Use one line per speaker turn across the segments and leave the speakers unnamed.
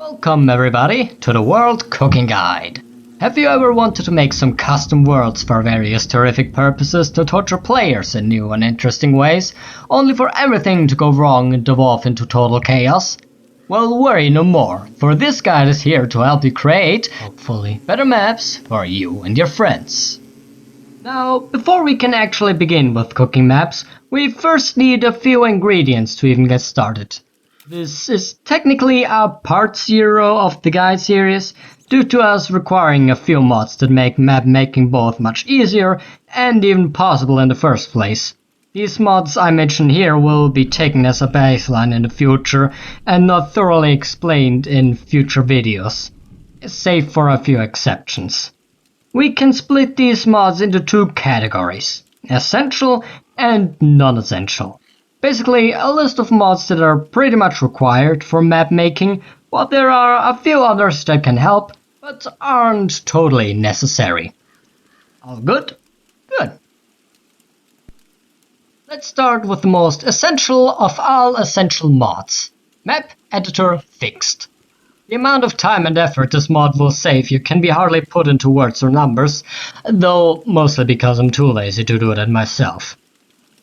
Welcome everybody to the World Cooking Guide. Have you ever wanted to make some custom worlds for various terrific purposes to torture players in new and interesting ways, only for everything to go wrong and devolve into total chaos? Well, worry no more, for this guide is here to help you create, hopefully, better maps for you and your friends. Now, before we can actually begin with cooking maps, we first need a few ingredients to even get started. This is technically a part 0 of the guide series, due to us requiring a few mods that make map making both much easier and even possible in the first place. These mods I mention here will be taken as a baseline in the future and not thoroughly explained in future videos, save for a few exceptions. We can split these mods into two categories, essential and non-essential. Basically, a list of mods that are pretty much required for map making, while there are a few others that can help, but aren't totally necessary. All good? Good. Let's start with the most essential of all essential mods. Map Editor Fixed. The amount of time and effort this mod will save you can be hardly put into words or numbers, though mostly because I'm too lazy to do it myself.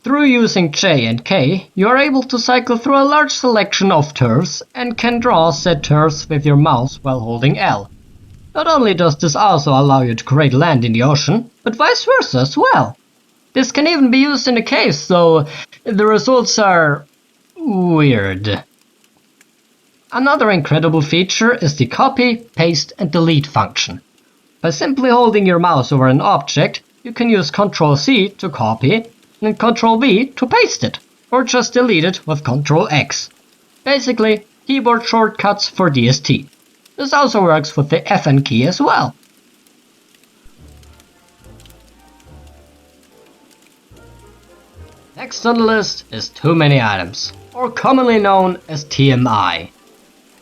Through using J and K, you are able to cycle through a large selection of turfs and can draw said turfs with your mouse while holding L. Not only does this also allow you to create land in the ocean, but vice versa as well. This can even be used in the caves, though the results are weird. Another incredible feature is the copy, paste and delete function. By simply holding your mouse over an object, you can use Ctrl-C to copy and Ctrl-V to paste it, or just delete it with Ctrl-X. Basically, keyboard shortcuts for DST. This also works with the FN key as well. Next on the list is Too Many Items, or commonly known as TMI.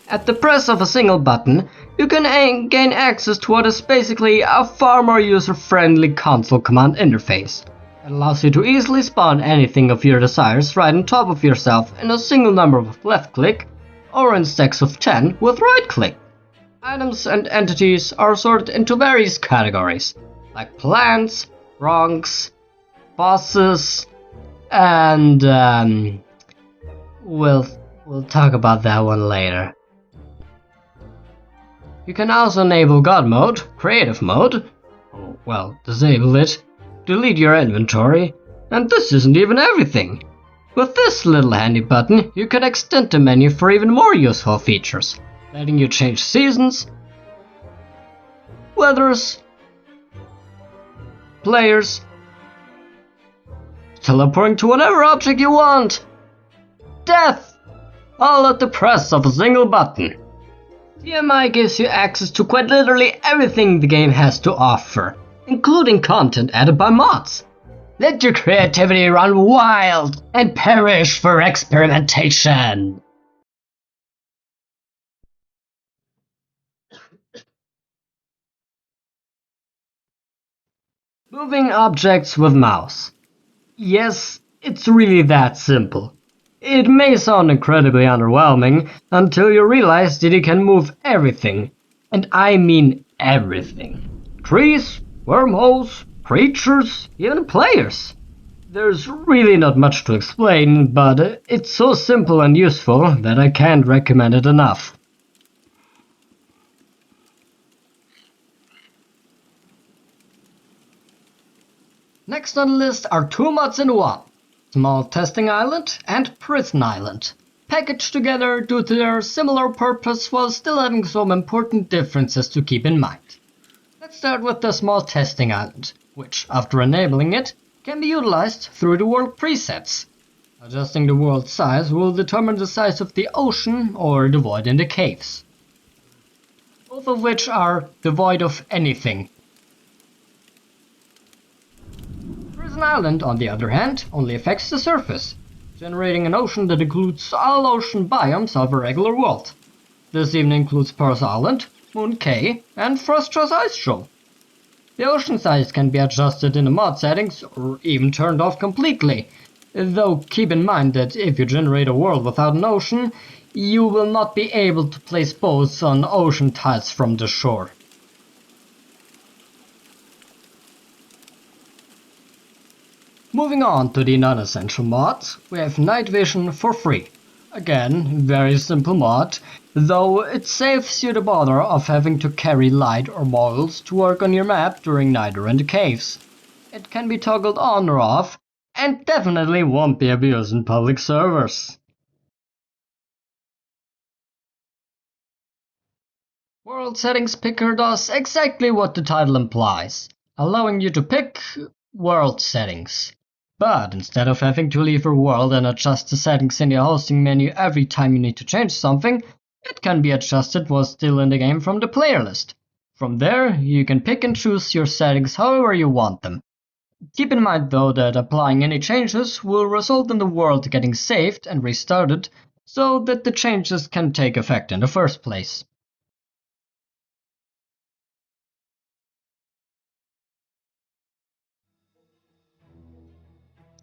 At the press of a single button, you can gain access to what is basically a far more user-friendly console command interface. It allows you to easily spawn anything of your desires right on top of yourself in a single number with left click, or in stacks of 10 with right click. Items and entities are sorted into various categories, like plants, rocks, bosses, and we'll talk about that one later. You can also enable God mode, creative mode, disable it, delete your inventory, and this isn't even everything. With this little handy button, you can extend the menu for even more useful features, letting you change seasons, weathers, players, teleporting to whatever object you want, death, all at the press of a single button. TMI gives you access to quite literally everything the game has to offer, including content added by mods. Let your creativity run wild and perish for experimentation. Moving objects with mouse. Yes, it's really that simple. It may sound incredibly underwhelming until you realize that you can move everything. And I mean everything. Trees, wormholes, creatures, even players. There's really not much to explain, but it's so simple and useful that I can't recommend it enough. Next on the list are two mods in one. Small Testing Island and Prison Island, packaged together due to their similar purpose while still having some important differences to keep in mind. Let's start with the Small Testing Island, which, after enabling it, can be utilized through the world presets. Adjusting the world size will determine the size of the ocean or the void in the caves, both of which are devoid of anything. Prison Island, on the other hand, only affects the surface, generating an ocean that includes all ocean biomes of a regular world. This even includes Pearl Island, Moon K, and Frostros Ice Show. The ocean size can be adjusted in the mod settings or even turned off completely, though keep in mind that if you generate a world without an ocean, you will not be able to place boats on ocean tides from the shore. Moving on to the non-essential mods, we have night vision for free. Again, very simple mod, though it saves you the bother of having to carry light or models to work on your map during night or in the caves. It can be toggled on or off, and definitely won't be abused in public servers. World Settings Picker does exactly what the title implies, allowing you to pick world settings. But instead of having to leave your world and adjust the settings in the hosting menu every time you need to change something, it can be adjusted while still in the game from the player list. From there, you can pick and choose your settings however you want them. Keep in mind though that applying any changes will result in the world getting saved and restarted, so that the changes can take effect in the first place.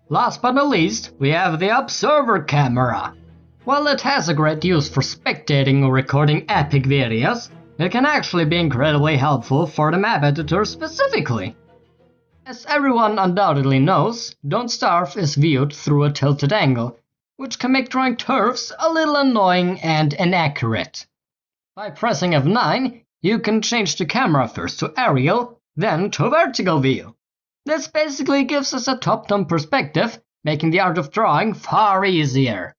Last but not least, we have the Observer Camera. While it has a great use for spectating or recording epic videos, it can actually be incredibly helpful for the map editor specifically. As everyone undoubtedly knows, Don't Starve is viewed through a tilted angle, which can make drawing turfs a little annoying and inaccurate. By pressing F9, you can change the camera first to aerial, then to vertical view. This basically gives us a top-down perspective, making the art of drawing far easier.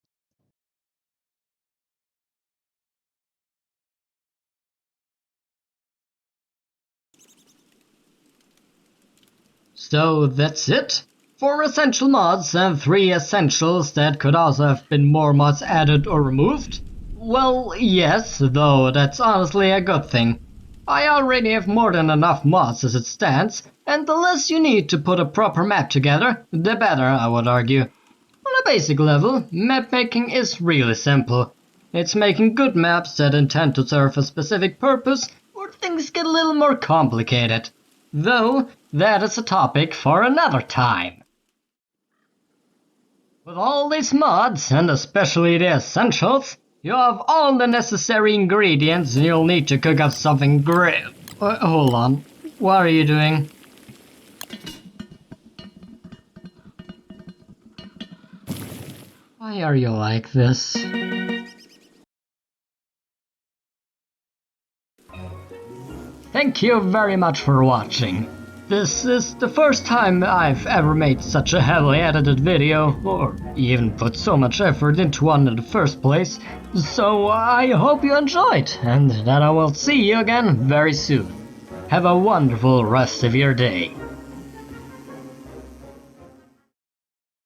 So that's it? 4 essential mods and 3 essentials that could also have been more mods added or removed? Well, yes, though that's honestly a good thing. I already have more than enough mods as it stands, and the less you need to put a proper map together, the better, I would argue. On a basic level, map making is really simple. It's making good maps that intend to serve a specific purpose, where things get a little more complicated. Though, that is a topic for another time. With all these mods, and especially the essentials, you have all the necessary ingredients you'll need to cook up something great. Hold on, what are you doing? Why are you like this? Thank you very much for watching. This is the first time I've ever made such a heavily edited video, or even put so much effort into one in the first place, so I hope you enjoyed, and that I will see you again very soon. Have a wonderful rest of your day.